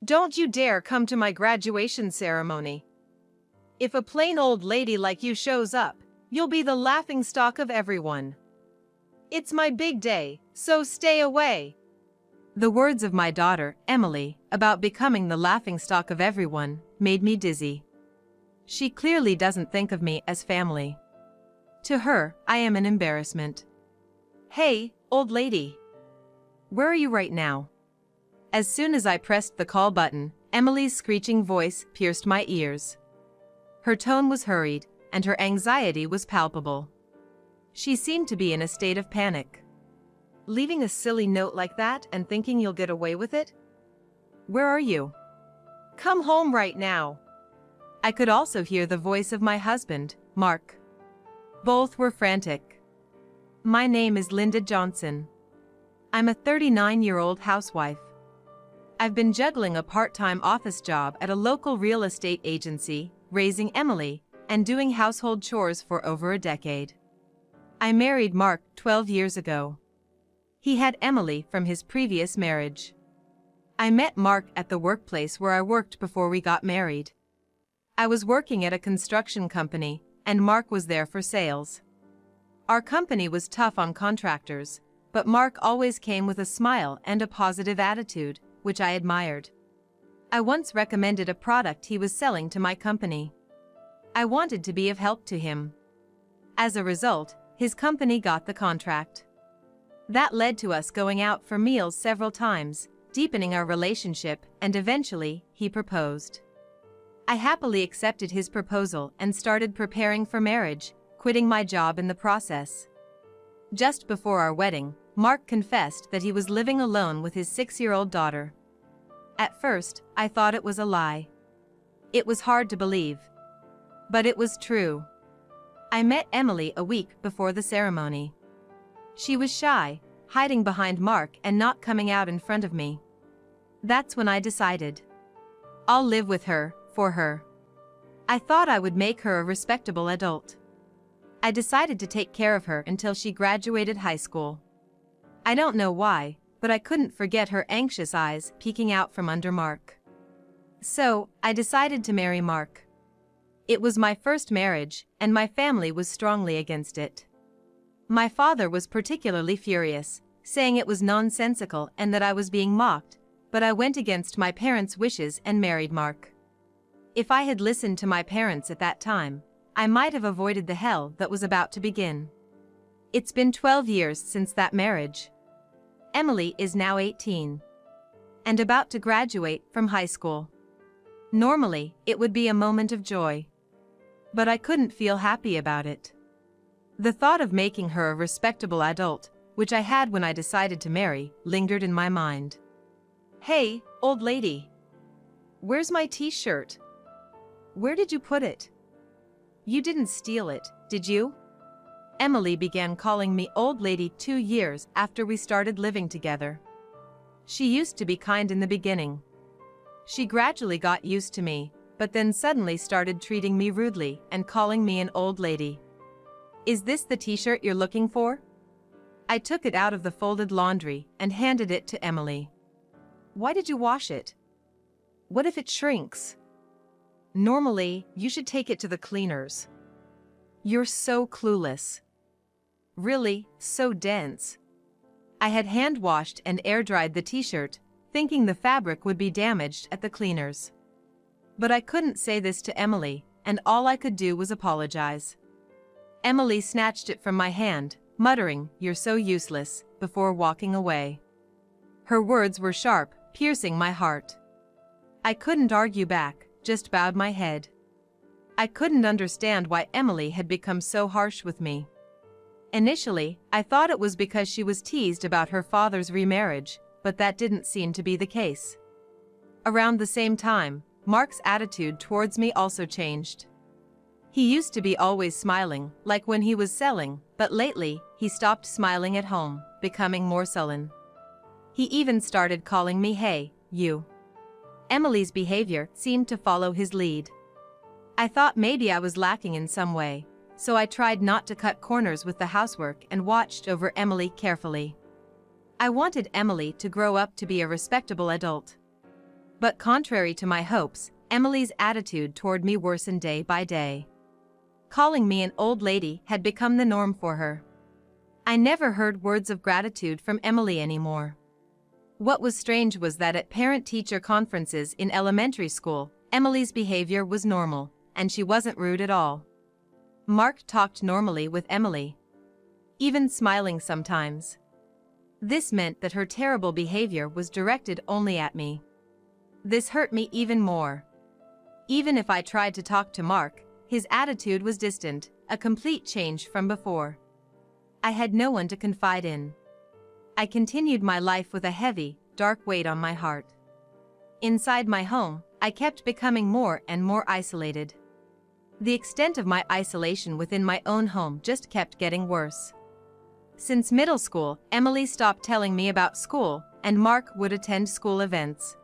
Don't you dare come to my graduation ceremony. If a plain old lady like you shows up, you'll be the laughingstock of everyone. It's my big day, so stay away." The words of my daughter, Emily, about becoming the laughingstock of everyone, made me dizzy. She clearly doesn't think of me as family. To her, I am an embarrassment. "Hey, old lady. Where are you right now?" As soon as I pressed the call button, Emily's screeching voice pierced my ears. Her tone was hurried, and her anxiety was palpable. She seemed to be in a state of panic. "Leaving a silly note like that and thinking you'll get away with it? Where are you? Come home right now." I could also hear the voice of my husband, Mark. Both were frantic. "My name is Linda Johnson. I'm a 39-year-old housewife. I've been juggling a part-time office job at a local real estate agency, raising Emily, and doing household chores for over a decade. I married Mark 12 years ago. He had Emily from his previous marriage. I met Mark at the workplace where I worked before we got married. I was working at a construction company, and Mark was there for sales. Our company was tough on contractors, but Mark always came with a smile and a positive attitude, which I admired. I once recommended a product he was selling to my company. I wanted to be of help to him. As a result, his company got the contract. That led to us going out for meals several times, deepening our relationship, and eventually, he proposed. I happily accepted his proposal and started preparing for marriage, quitting my job in the process. Just before our wedding, Mark confessed that he was living alone with his 6-year-old daughter. At first, I thought it was a lie. It was hard to believe. But it was true. I met Emily a week before the ceremony. She was shy, hiding behind Mark and not coming out in front of me. That's when I decided. I'll live with her, for her. I thought I would make her a respectable adult. I decided to take care of her until she graduated high school. I don't know why, but I couldn't forget her anxious eyes peeking out from under Mark. So, I decided to marry Mark. It was my first marriage, and my family was strongly against it. My father was particularly furious, saying it was nonsensical and that I was being mocked, but I went against my parents' wishes and married Mark. If I had listened to my parents at that time, I might have avoided the hell that was about to begin. It's been 12 years since that marriage. Emily is now 18 and about to graduate from high school. Normally, it would be a moment of joy. But I couldn't feel happy about it. The thought of making her a respectable adult, which I had when I decided to marry, lingered in my mind. "Hey, old lady. Where's my t-shirt? Where did you put it? You didn't steal it, did you?" Emily began calling me old lady 2 years after we started living together. She used to be kind in the beginning. She gradually got used to me, but then suddenly started treating me rudely and calling me an old lady. "Is this the t-shirt you're looking for?" I took it out of the folded laundry and handed it to Emily. "Why did you wash it? What if it shrinks? Normally, you should take it to the cleaners." "You're so clueless. Really, so dense." I had hand-washed and air-dried the t-shirt, thinking the fabric would be damaged at the cleaners. But I couldn't say this to Emily, and all I could do was apologize. Emily snatched it from my hand, muttering, "You're so useless," before walking away. Her words were sharp, piercing my heart. I couldn't argue back, just bowed my head. I couldn't understand why Emily had become so harsh with me. Initially, I thought it was because she was teased about her father's remarriage, but that didn't seem to be the case. Around the same time, Mark's attitude towards me also changed. He used to be always smiling, like when he was selling, but lately, he stopped smiling at home, becoming more sullen. He even started calling me "Hey, you." Emily's behavior seemed to follow his lead. I thought maybe I was lacking in some way, so I tried not to cut corners with the housework and watched over Emily carefully. I wanted Emily to grow up to be a respectable adult. But contrary to my hopes, Emily's attitude toward me worsened day by day. Calling me an old lady had become the norm for her. I never heard words of gratitude from Emily anymore. What was strange was that at parent-teacher conferences in elementary school, Emily's behavior was normal, and she wasn't rude at all. Mark talked normally with Emily, even smiling sometimes. This meant that her terrible behavior was directed only at me. This hurt me even more. Even if I tried to talk to Mark, his attitude was distant, a complete change from before. I had no one to confide in. I continued my life with a heavy, dark weight on my heart. Inside my home, I kept becoming more and more isolated. The extent of my isolation within my own home just kept getting worse. Since middle school, Emily stopped telling me about school, and Mark would attend school events.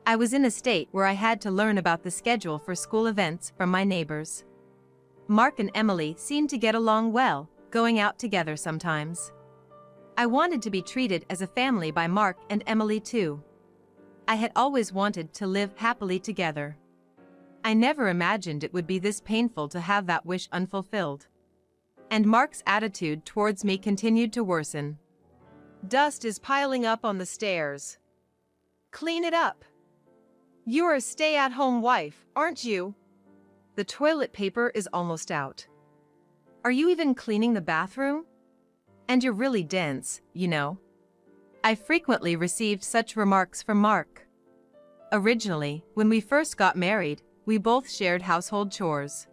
I was in a state where I had to learn about the schedule for school events from my neighbors. Mark and Emily seemed to get along well, going out together sometimes. I wanted to be treated as a family by Mark and Emily too. I had always wanted to live happily together. I never imagined it would be this painful to have that wish unfulfilled. And Mark's attitude towards me continued to worsen. Dust is piling up on the stairs. Clean it up. You're a stay-at-home wife, aren't you? The toilet paper is almost out. Are you even cleaning the bathroom? And you're really dense, you know. I frequently received such remarks from Mark. Originally, when we first got married, we both shared household chores.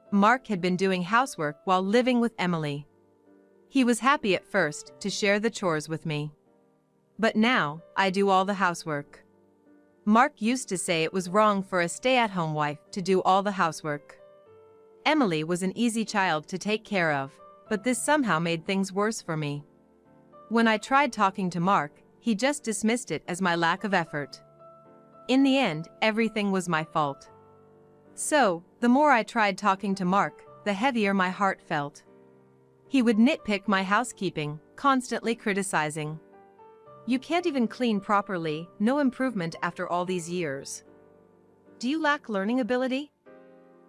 Mark had been doing housework while living with Emily. He was happy at first to share the chores with me. But now, I do all the housework. Mark used to say it was wrong for a stay-at-home wife to do all the housework. Emily was an easy child to take care of, but this somehow made things worse for me. When I tried talking to Mark, he just dismissed it as my lack of effort. In the end, everything was my fault. So, the more I tried talking to Mark, the heavier my heart felt. He would nitpick my housekeeping, constantly criticizing. You can't even clean properly, no improvement after all these years. Do you lack learning ability?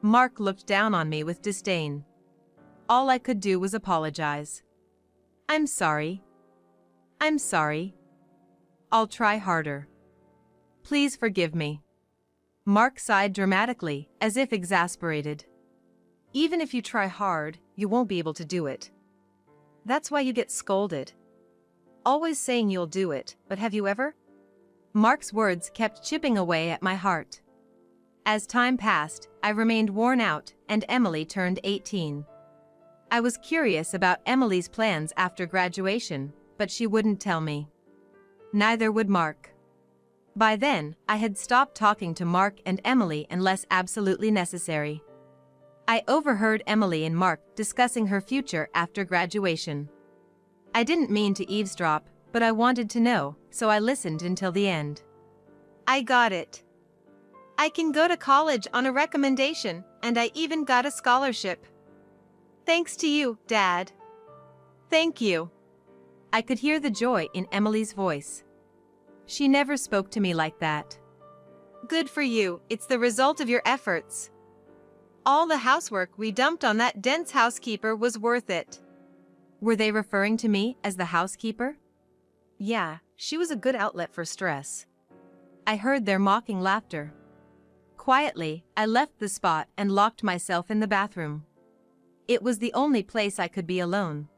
Mark looked down on me with disdain. All I could do was apologize. I'm sorry. I'm sorry. I'll try harder. Please forgive me. Mark sighed dramatically, as if exasperated. Even if you try hard, you won't be able to do it. That's why you get scolded. Always saying you'll do it, but have you ever? Mark's words kept chipping away at my heart. As time passed, I remained worn out, and Emily turned 18. I was curious about Emily's plans after graduation, but she wouldn't tell me. Neither would Mark. By then, I had stopped talking to Mark and Emily unless absolutely necessary. I overheard Emily and Mark discussing her future after graduation. I didn't mean to eavesdrop, but I wanted to know, so I listened until the end. I got it. I can go to college on a recommendation, and I even got a scholarship. Thanks to you, Dad. Thank you. I could hear the joy in Emily's voice. She never spoke to me like that. Good for you, it's the result of your efforts. All the housework we dumped on that dense housekeeper was worth it. Were they referring to me as the housekeeper? Yeah, she was a good outlet for stress. I heard their mocking laughter. Quietly, I left the spot and locked myself in the bathroom. It was the only place I could be alone.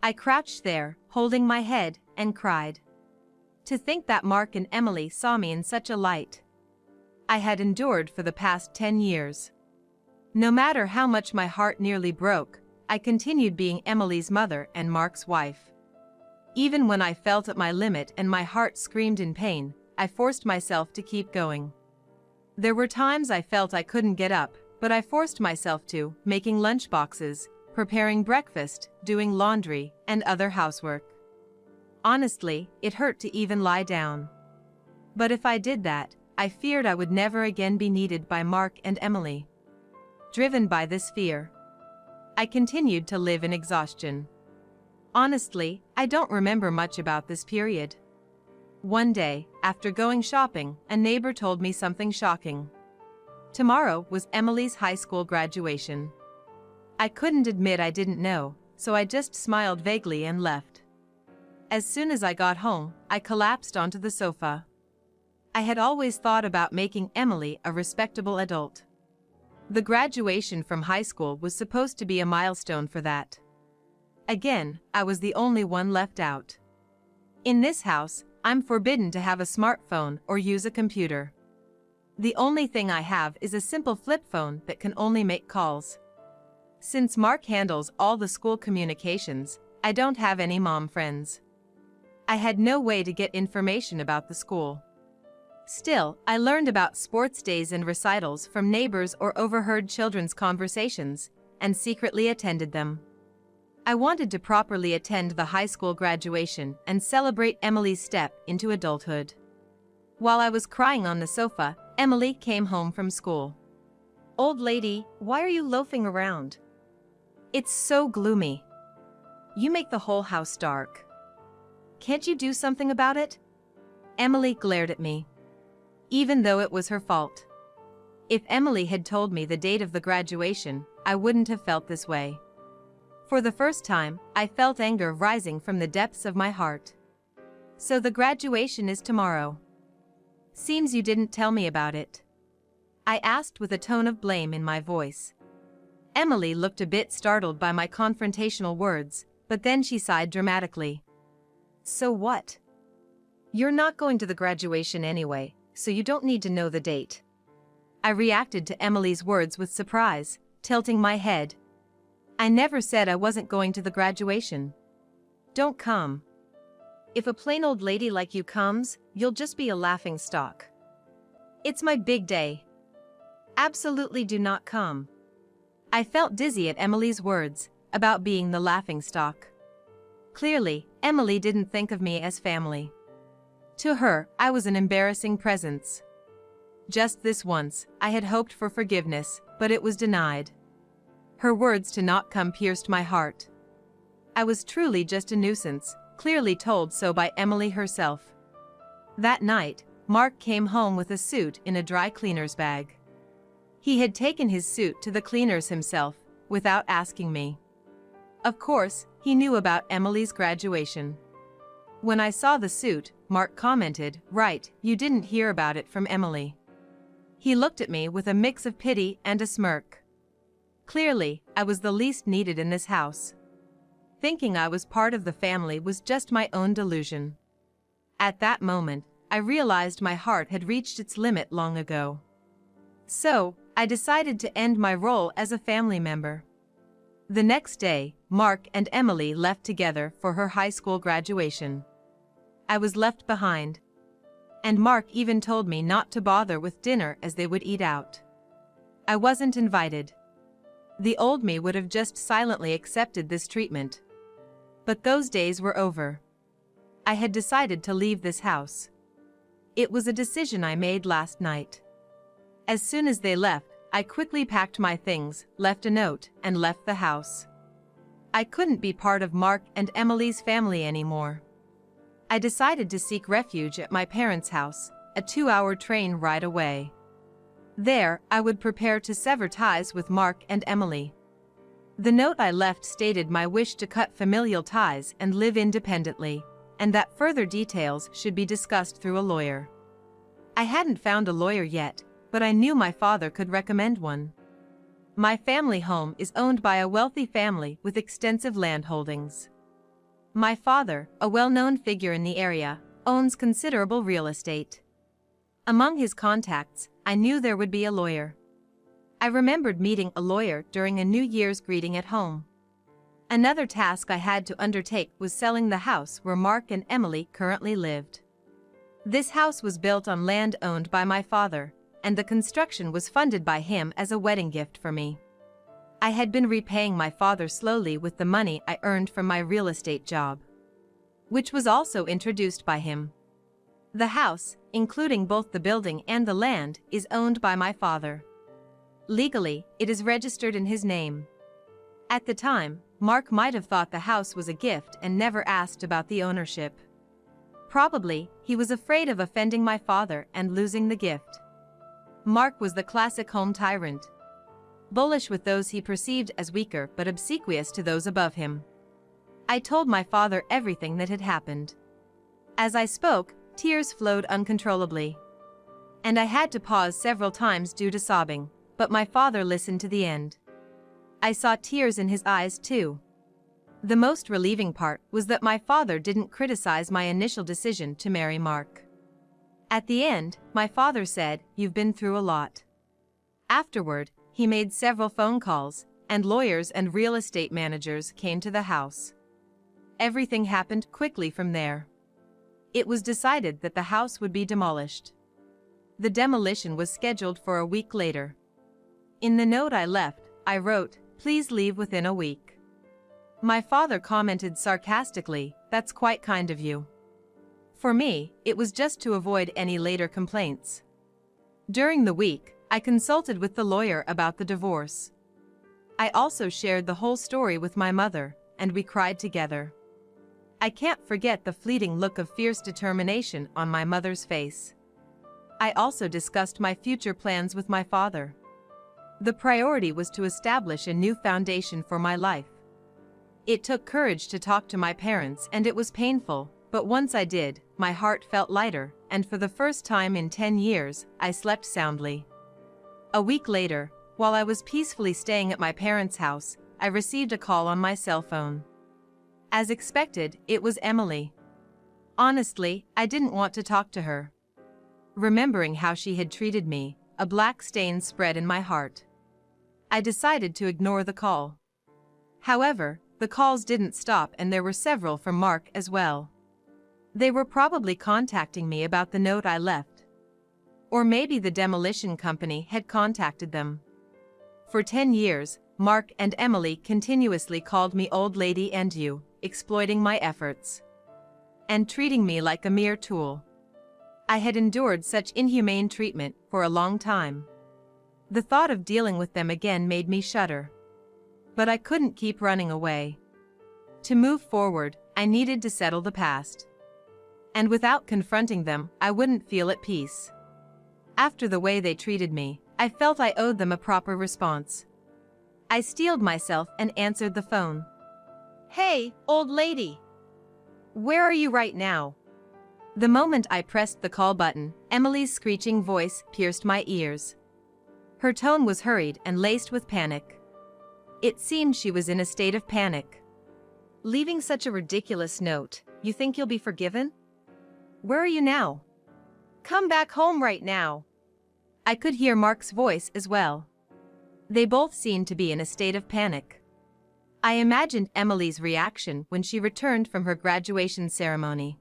I crouched there, holding my head, and cried. To think that Mark and Emily saw me in such a light. I had endured for the past 10 years. No matter how much my heart nearly broke, I continued being Emily's mother and Mark's wife. Even when I felt at my limit and my heart screamed in pain, I forced myself to keep going. There were times I felt I couldn't get up, but I forced myself to, making lunch boxes, preparing breakfast, doing laundry, and other housework. Honestly, it hurt to even lie down. But if I did that, I feared I would never again be needed by Mark and Emily. Driven by this fear, I continued to live in exhaustion. Honestly, I don't remember much about this period. One day, after going shopping, a neighbor told me something shocking. Tomorrow was Emily's high school graduation. I couldn't admit I didn't know, so I just smiled vaguely and left. As soon as I got home, I collapsed onto the sofa. I had always thought about making Emily a respectable adult. The graduation from high school was supposed to be a milestone for that. Again, I was the only one left out. In this house, I'm forbidden to have a smartphone or use a computer. The only thing I have is a simple flip phone that can only make calls. Since Mark handles all the school communications, I don't have any mom friends. I had no way to get information about the school. Still, I learned about sports days and recitals from neighbors or overheard children's conversations, and secretly attended them. I wanted to properly attend the high school graduation and celebrate Emily's step into adulthood. While I was crying on the sofa, Emily came home from school. Old lady, why are you loafing around? It's so gloomy. You make the whole house dark. Can't you do something about it? Emily glared at me. Even though it was her fault. If Emily had told me the date of the graduation, I wouldn't have felt this way. For the first time, I felt anger rising from the depths of my heart. So the graduation is tomorrow. Seems you didn't tell me about it. I asked with a tone of blame in my voice. Emily looked a bit startled by my confrontational words, but then she sighed dramatically. So what? You're not going to the graduation anyway, so you don't need to know the date. I reacted to Emily's words with surprise, tilting my head. I never said I wasn't going to the graduation. Don't come. If a plain old lady like you comes, you'll just be a laughing stock. It's my big day. Absolutely do not come. I felt dizzy at Emily's words, about being the laughingstock. Clearly, Emily didn't think of me as family. To her, I was an embarrassing presence. Just this once, I had hoped for forgiveness, but it was denied. Her words to not come pierced my heart. I was truly just a nuisance, clearly told so by Emily herself. That night, Mark came home with a suit in a dry cleaner's bag. He had taken his suit to the cleaners himself, without asking me. Of course, he knew about Emily's graduation. When I saw the suit, Mark commented, "Right, you didn't hear about it from Emily." He looked at me with a mix of pity and a smirk. Clearly, I was the least needed in this house. Thinking I was part of the family was just my own delusion. At that moment, I realized my heart had reached its limit long ago. So, I decided to end my role as a family member. The next day, Mark and Emily left together for her high school graduation. I was left behind. And Mark even told me not to bother with dinner as they would eat out. I wasn't invited. The old me would have just silently accepted this treatment. But those days were over. I had decided to leave this house. It was a decision I made last night. As soon as they left, I quickly packed my things, left a note, and left the house. I couldn't be part of Mark and Emily's family anymore. I decided to seek refuge at my parents' house, a 2-hour train ride away. There, I would prepare to sever ties with Mark and Emily. The note I left stated my wish to cut familial ties and live independently, and that further details should be discussed through a lawyer. I hadn't found a lawyer yet, but I knew my father could recommend one. My family home is owned by a wealthy family with extensive land holdings. My father, a well-known figure in the area, owns considerable real estate. Among his contacts, I knew there would be a lawyer. I remembered meeting a lawyer during a New Year's greeting at home. Another task I had to undertake was selling the house where Mark and Emily currently lived. This house was built on land owned by my father, and the construction was funded by him as a wedding gift for me. I had been repaying my father slowly with the money I earned from my real estate job, which was also introduced by him. The house, including both the building and the land, is owned by my father. Legally, it is registered in his name. At the time, Mark might have thought the house was a gift and never asked about the ownership. probably, he was afraid of offending my father and losing the gift. Mark was the classic home tyrant. Bullish with those he perceived as weaker but obsequious to those above him. I told my father everything that had happened. As I spoke, tears flowed uncontrollably. And I had to pause several times due to sobbing, but my father listened to the end. I saw tears in his eyes too. The most relieving part was that my father didn't criticize my initial decision to marry Mark. At the end, my father said, "You've been through a lot." Afterward, he made several phone calls, and lawyers and real estate managers came to the house. Everything happened quickly from there. It was decided that the house would be demolished. The demolition was scheduled for a week later. In the note I left, I wrote, "Please leave within a week." My father commented sarcastically, "That's quite kind of you." For me, it was just to avoid any later complaints. During the week, I consulted with the lawyer about the divorce. I also shared the whole story with my mother, and we cried together. I can't forget the fleeting look of fierce determination on my mother's face. I also discussed my future plans with my father. The priority was to establish a new foundation for my life. It took courage to talk to my parents, and it was painful, but once I did, my heart felt lighter, and for the first time in 10 years, I slept soundly. A week later, while I was peacefully staying at my parents' house, I received a call on my cell phone. As expected, it was Emily. Honestly, I didn't want to talk to her. Remembering how she had treated me, a black stain spread in my heart. I decided to ignore the call. However, the calls didn't stop, and there were several from Mark as well. They were probably contacting me about the note I left. Or maybe the demolition company had contacted them. For 10 years, Mark and Emily continuously called me old lady and you, exploiting my efforts. And treating me like a mere tool. I had endured such inhumane treatment for a long time. The thought of dealing with them again made me shudder. But I couldn't keep running away. To move forward, I needed to settle the past. And without confronting them, I wouldn't feel at peace. After the way they treated me, I felt I owed them a proper response. I steeled myself and answered the phone. "Hey, old lady. Where are you right now?" The moment I pressed the call button, Emily's screeching voice pierced my ears. Her tone was hurried and laced with panic. It seemed she was in a state of panic. "Leaving such a ridiculous note, you think you'll be forgiven? Where are you now? Come back home right now." I could hear Mark's voice as well. They both seemed to be in a state of panic. I imagined Emily's reaction when she returned from her graduation ceremony.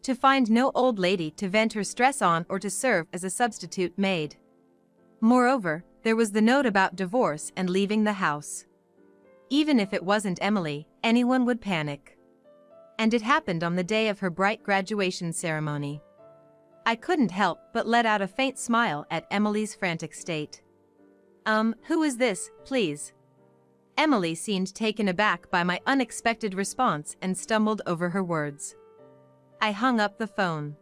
To find no old lady to vent her stress on or to serve as a substitute maid. Moreover, there was the note about divorce and leaving the house. Even if it wasn't Emily, anyone would panic. And it happened on the day of her bright graduation ceremony. I couldn't help but let out a faint smile at Emily's frantic state. Who is this, please?" Emily seemed taken aback by my unexpected response and stumbled over her words. I hung up the phone.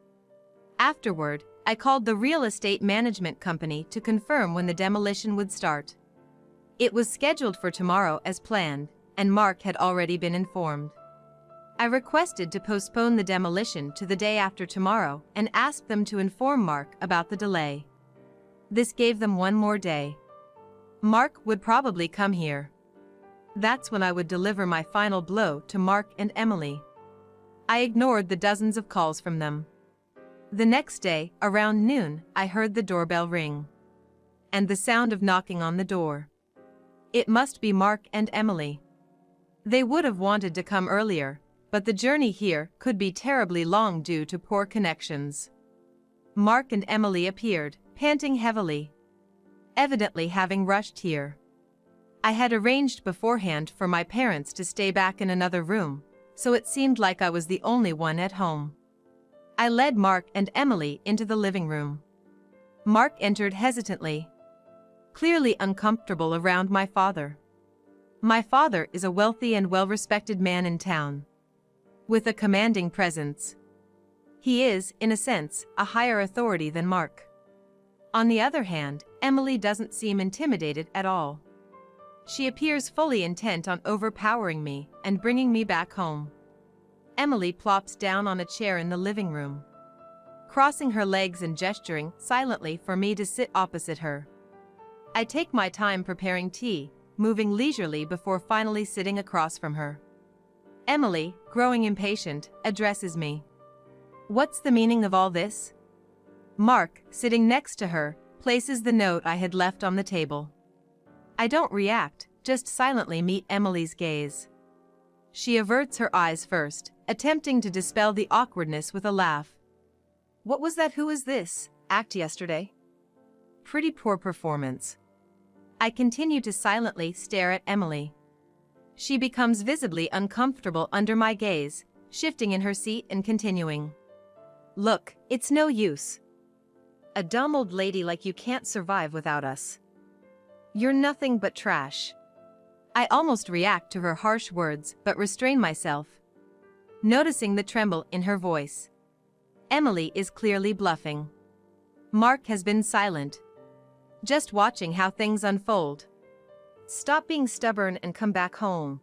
Afterward, I called the real estate management company to confirm when the demolition would start. It was scheduled for tomorrow as planned, and Mark had already been informed. I requested to postpone the demolition to the day after tomorrow and asked them to inform Mark about the delay. This gave them one more day. Mark would probably come here. That's when I would deliver my final blow to Mark and Emily. I ignored the dozens of calls from them. The next day, around noon, I heard the doorbell ring. And the sound of knocking on the door. It must be Mark and Emily. They would have wanted to come earlier, but the journey here could be terribly long due to poor connections. Mark and Emily appeared, panting heavily. Evidently having rushed here. I had arranged beforehand for my parents to stay back in another room, so it seemed like I was the only one at home. I led Mark and Emily into the living room. Mark entered hesitantly, clearly uncomfortable around my father. My father is a wealthy and well-respected man in town, with a commanding presence. He is, in a sense, a higher authority than Mark. On the other hand, Emily doesn't seem intimidated at all. She appears fully intent on overpowering me and bringing me back home. Emily plops down on a chair in the living room, crossing her legs and gesturing silently for me to sit opposite her. I take my time preparing tea, moving leisurely before finally sitting across from her. Emily, growing impatient, addresses me. "What's the meaning of all this?" Mark, sitting next to her, places the note I had left on the table. I don't react, just silently meet Emily's gaze. She averts her eyes first, attempting to dispel the awkwardness with a laugh. "What was that 'who is this' act yesterday?" Pretty poor performance. I continue to silently stare at Emily. She becomes visibly uncomfortable under my gaze, shifting in her seat and continuing. "Look, it's no use. A dumb old lady like you can't survive without us. You're nothing but trash." I almost react to her harsh words but restrain myself, noticing the tremble in her voice. Emily is clearly bluffing. Mark has been silent, just watching how things unfold. "Stop being stubborn and come back home,"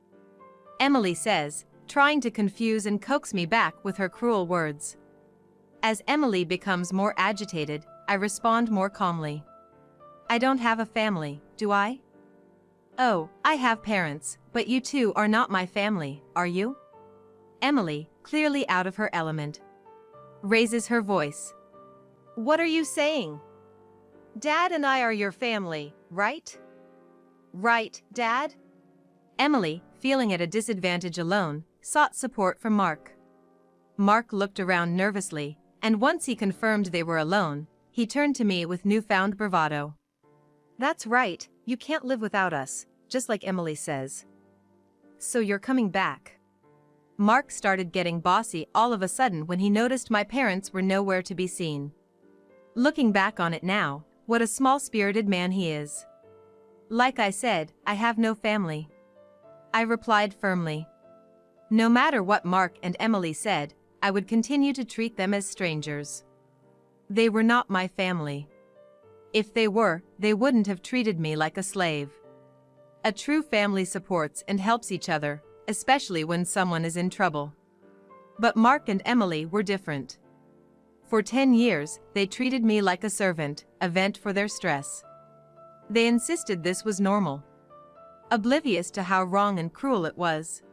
Emily says, trying to confuse and coax me back with her cruel words. As Emily becomes more agitated, I respond more calmly. "I don't have a family, do I?" "Oh, I have parents, but you two are not my family, are you?" Emily, clearly out of her element, raises her voice. "What are you saying? Dad and I are your family, right?" "Right, Dad?" Emily, feeling at a disadvantage alone, sought support from Mark. Mark looked around nervously, and once he confirmed they were alone, he turned to me with newfound bravado. "That's right, you can't live without us, just like Emily says. So you're coming back." Mark started getting bossy all of a sudden when he noticed my parents were nowhere to be seen. Looking back on it now, what a small-spirited man he is. "Like I said, I have no family," I replied firmly. No matter what Mark and Emily said, I would continue to treat them as strangers. They were not my family. If they were, they wouldn't have treated me like a slave. A true family supports and helps each other, especially when someone is in trouble. But Mark and Emily were different. For 10 years, they treated me like a servant, a vent for their stress. They insisted this was normal, oblivious to how wrong and cruel it was,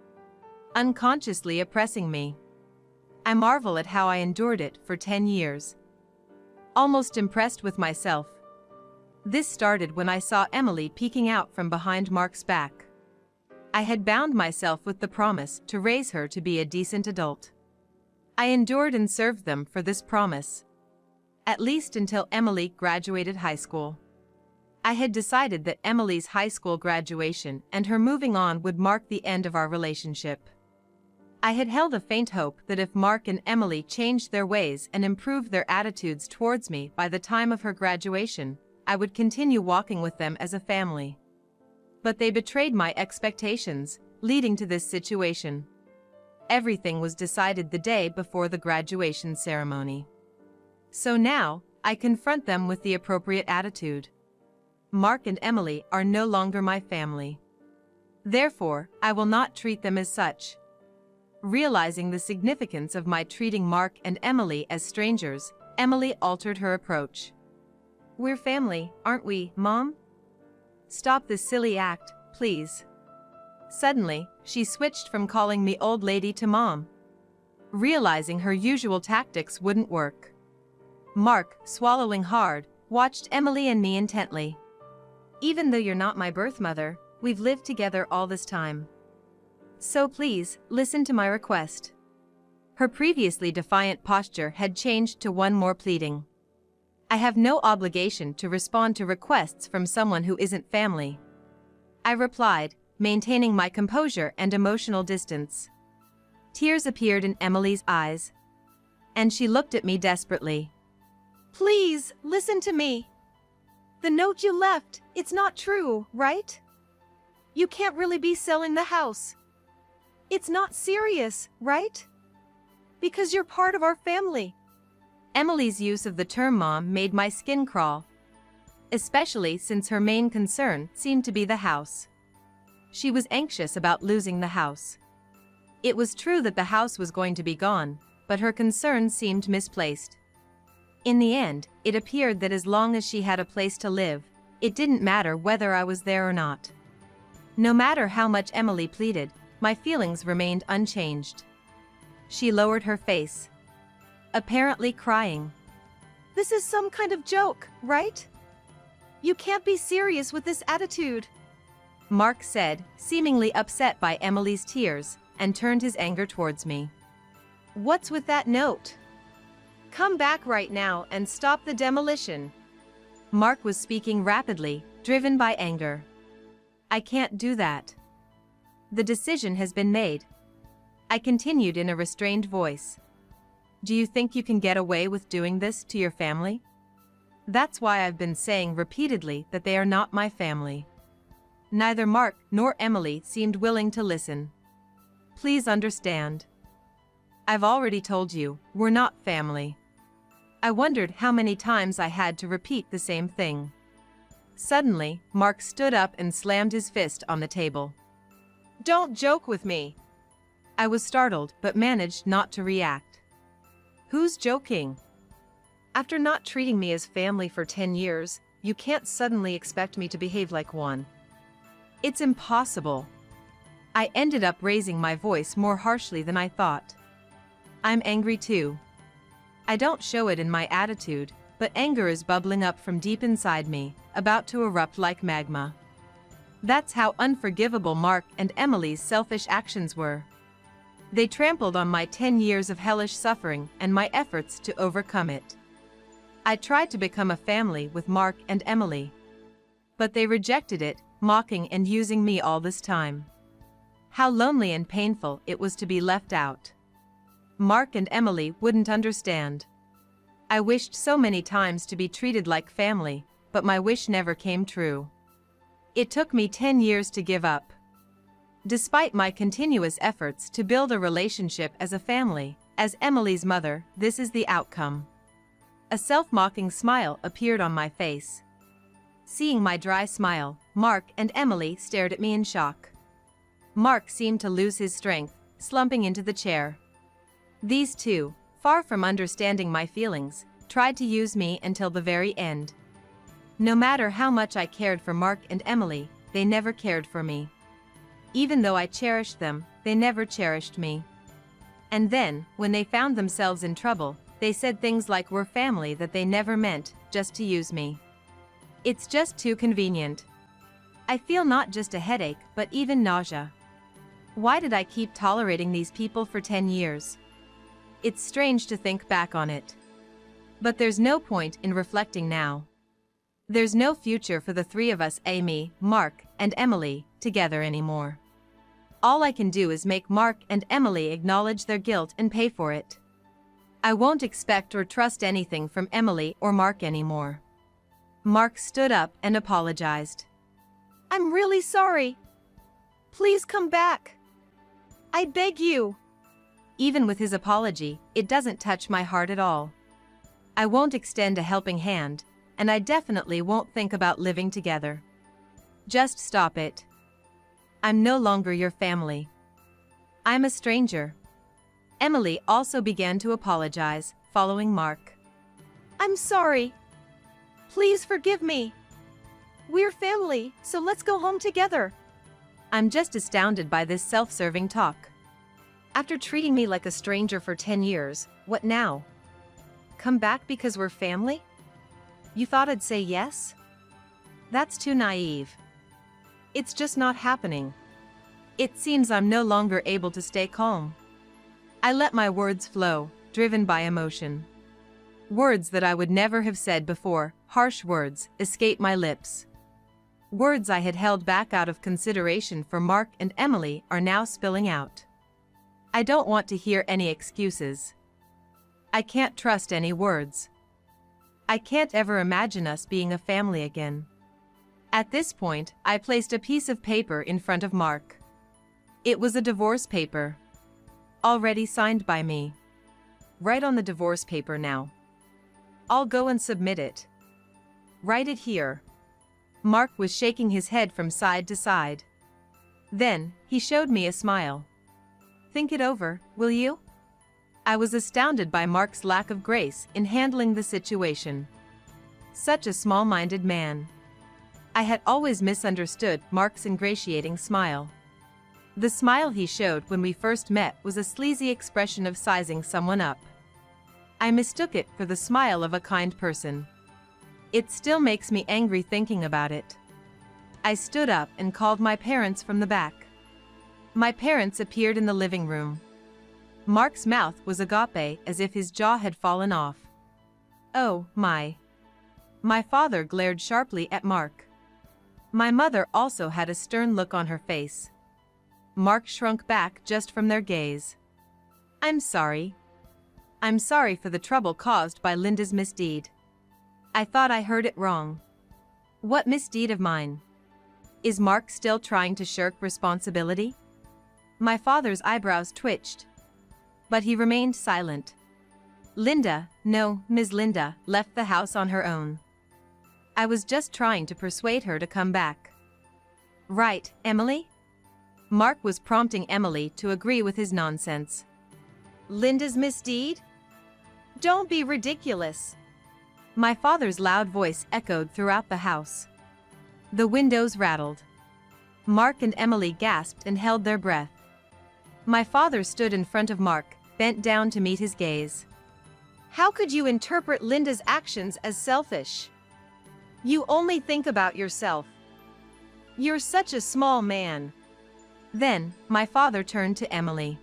unconsciously oppressing me. I marvel at how I endured it for 10 years. Almost impressed with myself. This started when I saw Emily peeking out from behind Mark's back. I had bound myself with the promise to raise her to be a decent adult. I endured and served them for this promise, at least until Emily graduated high school. I had decided that Emily's high school graduation and her moving on would mark the end of our relationship. I had held a faint hope that if Mark and Emily changed their ways and improved their attitudes towards me by the time of her graduation, I would continue walking with them as a family. But they betrayed my expectations, leading to this situation. Everything was decided the day before the graduation ceremony. So now, I confront them with the appropriate attitude. Mark and Emily are no longer my family. Therefore, I will not treat them as such. Realizing the significance of my treating Mark and Emily as strangers, Emily altered her approach. "We're family, aren't we, Mom? Stop this silly act, please." Suddenly, she switched from calling me old lady to Mom, realizing her usual tactics wouldn't work. Mark, swallowing hard, watched Emily and me intently. "Even though you're not my birth mother, we've lived together all this time. So please, listen to my request." Her previously defiant posture had changed to one more pleading. I have no obligation to respond to requests from someone who isn't family, I replied, maintaining my composure and emotional distance. Tears appeared in Emily's eyes, and she looked at me desperately. "Please, listen to me. The note you left, it's not true, right? You can't really be selling the house. It's not serious, right? Because you're part of our family, Emily's use of the term mom made my skin crawl, especially since her main concern seemed to be the house. She was anxious about losing the house. It was true that the house was going to be gone, but her concern seemed misplaced. In the end, it appeared that as long as she had a place to live, it didn't matter whether I was there or not. No matter how much Emily pleaded, my feelings remained unchanged. She lowered her face, apparently crying. This is some kind of joke, right? You can't be serious with this attitude. Mark said, seemingly upset by Emily's tears, and turned his anger towards me. What's with that note? Come back right now and stop the demolition. Mark was speaking rapidly, driven by anger. I can't do that. The decision has been made. I continued in a restrained voice. Do you think you can get away with doing this to your family? That's why I've been saying repeatedly that they are not my family. Neither Mark nor Emily seemed willing to listen. Please understand. I've already told you, we're not family. I wondered how many times I had to repeat the same thing. Suddenly, Mark stood up and slammed his fist on the table. Don't joke with me. I was startled but managed not to react. Who's joking? After not treating me as family for 10 years, you can't suddenly expect me to behave like one. It's impossible. I ended up raising my voice more harshly than I thought. I'm angry too. I don't show it in my attitude, but anger is bubbling up from deep inside me, about to erupt like magma. That's how unforgivable Mark and Emily's selfish actions were. They trampled on my 10 years of hellish suffering and my efforts to overcome it. I tried to become a family with Mark and Emily. But they rejected it, mocking and using me all this time. How lonely and painful it was to be left out. Mark and Emily wouldn't understand. I wished so many times to be treated like family, but my wish never came true. It took me 10 years to give up. Despite my continuous efforts to build a relationship as a family, as Emily's mother, this is the outcome. A self-mocking smile appeared on my face. Seeing my dry smile, Mark and Emily stared at me in shock. Mark seemed to lose his strength, slumping into the chair. These two, far from understanding my feelings, tried to use me until the very end. No matter how much I cared for Mark and Emily, they never cared for me. Even though I cherished them, they never cherished me. And then, when they found themselves in trouble, they said things like we're family that they never meant, just to use me. It's just too convenient. I feel not just a headache, but even nausea. Why did I keep tolerating these people for 10 years? It's strange to think back on it. But there's no point in reflecting now. There's no future for the three of us, Amy, Mark, and Emily, together anymore. All I can do is make Mark and Emily acknowledge their guilt and pay for it. I won't expect or trust anything from Emily or Mark anymore. Mark stood up and apologized. I'm really sorry. Please come back. I beg you. Even with his apology, it doesn't touch my heart at all. I won't extend a helping hand, and I definitely won't think about living together. Just stop it. I'm no longer your family. I'm a stranger. Emily also began to apologize, following Mark. I'm sorry. Please forgive me. We're family, so let's go home together. I'm just astounded by this self-serving talk. After treating me like a stranger for 10 years, what now? Come back because we're family? You thought I'd say yes? That's too naive. It's just not happening. It seems I'm no longer able to stay calm. I let my words flow, driven by emotion. Words that I would never have said before, harsh words, escaped my lips. Words I had held back out of consideration for Mark and Emily are now spilling out. I don't want to hear any excuses. I can't trust any words. I can't ever imagine us being a family again. At this point, I placed a piece of paper in front of Mark. It was a divorce paper. Already signed by me. Write on the divorce paper now. I'll go and submit it. Write it here. Mark was shaking his head from side to side. Then, he showed me a smile. Think it over, will you? I was astounded by Mark's lack of grace in handling the situation. Such a small-minded man. I had always misunderstood Mark's ingratiating smile. The smile he showed when we first met was a sleazy expression of sizing someone up. I mistook it for the smile of a kind person. It still makes me angry thinking about it. I stood up and called my parents from the back. My parents appeared in the living room. Mark's mouth was agape as if his jaw had fallen off. Oh, my. My father glared sharply at Mark. My mother also had a stern look on her face. Mark shrunk back just from their gaze. I'm sorry. I'm sorry for the trouble caused by Linda's misdeed. I thought I heard it wrong. What misdeed of mine? Is Mark still trying to shirk responsibility? My father's eyebrows twitched. But he remained silent. Linda, no, Ms. Linda, left the house on her own. I was just trying to persuade her to come back. Right, Emily? Mark was prompting Emily to agree with his nonsense. Linda's misdeed? Don't be ridiculous. My father's loud voice echoed throughout the house. The windows rattled. Mark and Emily gasped and held their breath. My father stood in front of Mark, bent down to meet his gaze. How could you interpret Linda's actions as selfish? You only think about yourself. You're such a small man. Then, my father turned to Emily.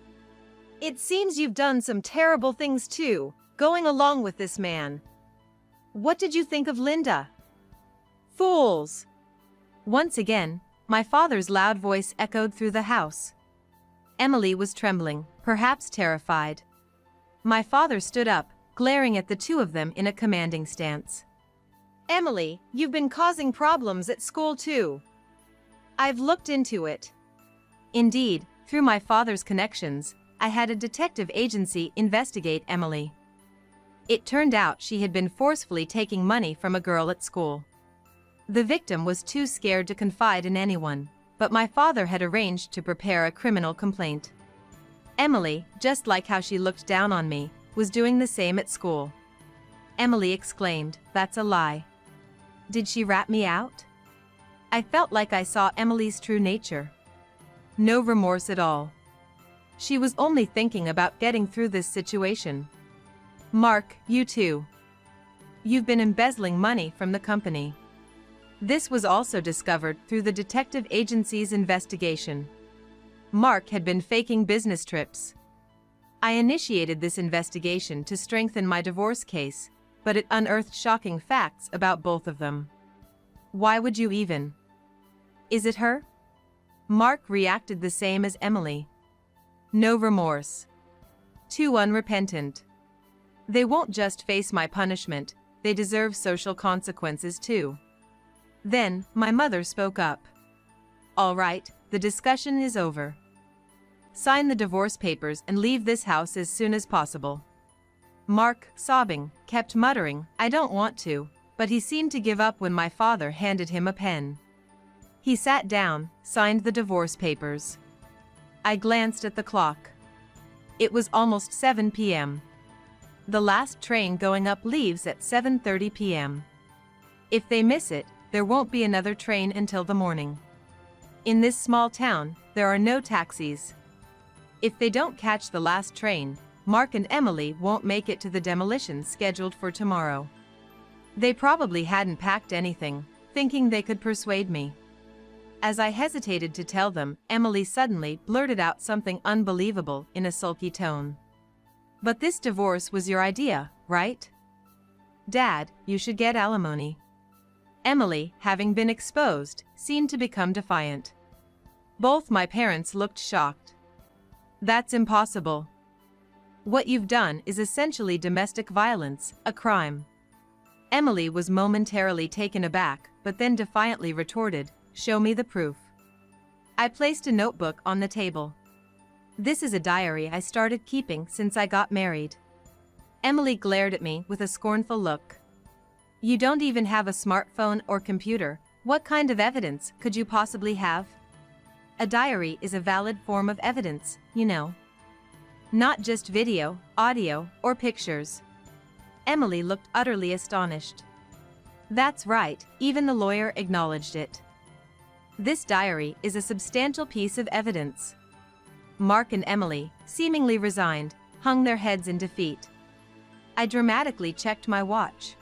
It seems you've done some terrible things too, going along with this man. What did you think of Linda? Fools! Once again, my father's loud voice echoed through the house. Emily was trembling, perhaps terrified. My father stood up, glaring at the two of them in a commanding stance. Emily, you've been causing problems at school too. I've looked into it. Indeed, through my father's connections, I had a detective agency investigate Emily. It turned out she had been forcefully taking money from a girl at school. The victim was too scared to confide in anyone, but my father had arranged to prepare a criminal complaint. Emily, just like how she looked down on me, was doing the same at school. Emily exclaimed, "That's a lie." Did she rat me out? I felt like I saw Emily's true nature. No remorse at all. She was only thinking about getting through this situation. Mark, you too. You've been embezzling money from the company. This was also discovered through the detective agency's investigation. Mark had been faking business trips. I initiated this investigation to strengthen my divorce case, but it unearthed shocking facts about both of them. Why would you even? Is it her? Mark reacted the same as Emily. No remorse. Too unrepentant. They won't just face my punishment, they deserve social consequences too. Then, my mother spoke up. All right, the discussion is over. Sign the divorce papers and leave this house as soon as possible. Mark, sobbing, kept muttering, "I don't want to," but he seemed to give up when my father handed him a pen. He sat down, signed the divorce papers. I glanced at the clock. It was almost 7 p.m. The last train going up leaves at 7:30 p.m. If they miss it, there won't be another train until the morning. In this small town, there are no taxis. If they don't catch the last train, Mark and Emily won't make it to the demolition scheduled for tomorrow. They probably hadn't packed anything, thinking they could persuade me. As I hesitated to tell them, Emily suddenly blurted out something unbelievable in a sulky tone. "But this divorce was your idea, right? Dad, you should get alimony." Emily, having been exposed, seemed to become defiant. Both my parents looked shocked. "That's impossible. What you've done is essentially domestic violence, a crime." Emily was momentarily taken aback, but then defiantly retorted, "Show me the proof." I placed a notebook on the table. "This is a diary I started keeping since I got married." Emily glared at me with a scornful look. You don't even have a smartphone or computer. What kind of evidence could you possibly have? A diary is a valid form of evidence, you know. Not just video, audio, or pictures. Emily looked utterly astonished. That's right, even the lawyer acknowledged it. This diary is a substantial piece of evidence. Mark and Emily, seemingly resigned, hung their heads in defeat. I dramatically checked my watch.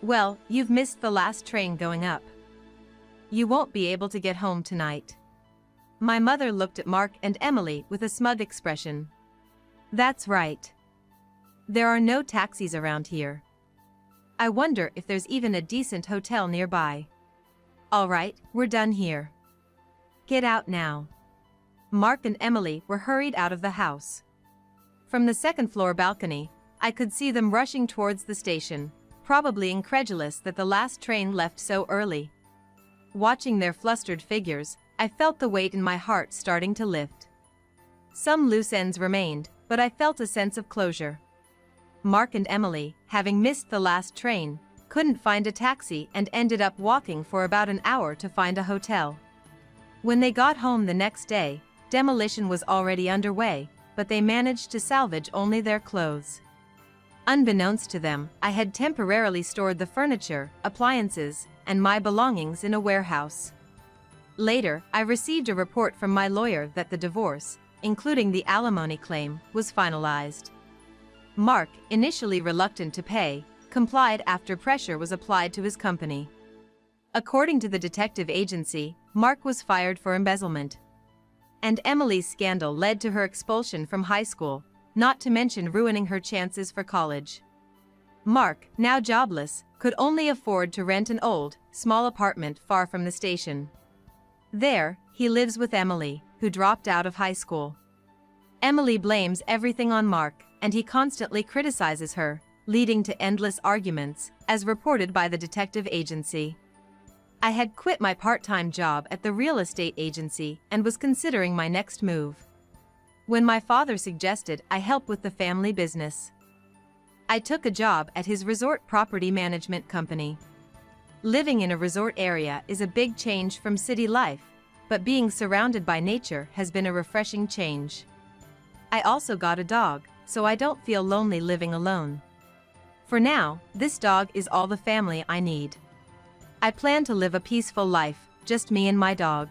Well, you've missed the last train going up. You won't be able to get home tonight. My mother looked at Mark and Emily with a smug expression. That's right. There are no taxis around here. I wonder if there's even a decent hotel nearby. All right, we're done here. Get out now. Mark and Emily were hurried out of the house. From the second-floor balcony, I could see them rushing towards the station, probably incredulous that the last train left so early. Watching their flustered figures, I felt the weight in my heart starting to lift. Some loose ends remained, but I felt a sense of closure. Mark and Emily, having missed the last train, couldn't find a taxi and ended up walking for about an hour to find a hotel. When they got home the next day, demolition was already underway, but they managed to salvage only their clothes. Unbeknownst to them, I had temporarily stored the furniture, appliances, and my belongings in a warehouse. Later, I received a report from my lawyer that the divorce, including the alimony claim, was finalized. Mark, initially reluctant to pay, complied after pressure was applied to his company. According to the detective agency, Mark was fired for embezzlement. And Emily's scandal led to her expulsion from high school, not to mention ruining her chances for college. Mark, now jobless, could only afford to rent an old, small apartment far from the station. There, he lives with Emily, who dropped out of high school. Emily blames everything on Mark, and he constantly criticizes her, leading to endless arguments, as reported by the detective agency. I had quit my part-time job at the real estate agency and was considering my next move, when my father suggested I help with the family business. I took a job at his resort property management company. Living in a resort area is a big change from city life, but being surrounded by nature has been a refreshing change. I also got a dog, so I don't feel lonely living alone. For now, this dog is all the family I need. I plan to live a peaceful life, just me and my dog.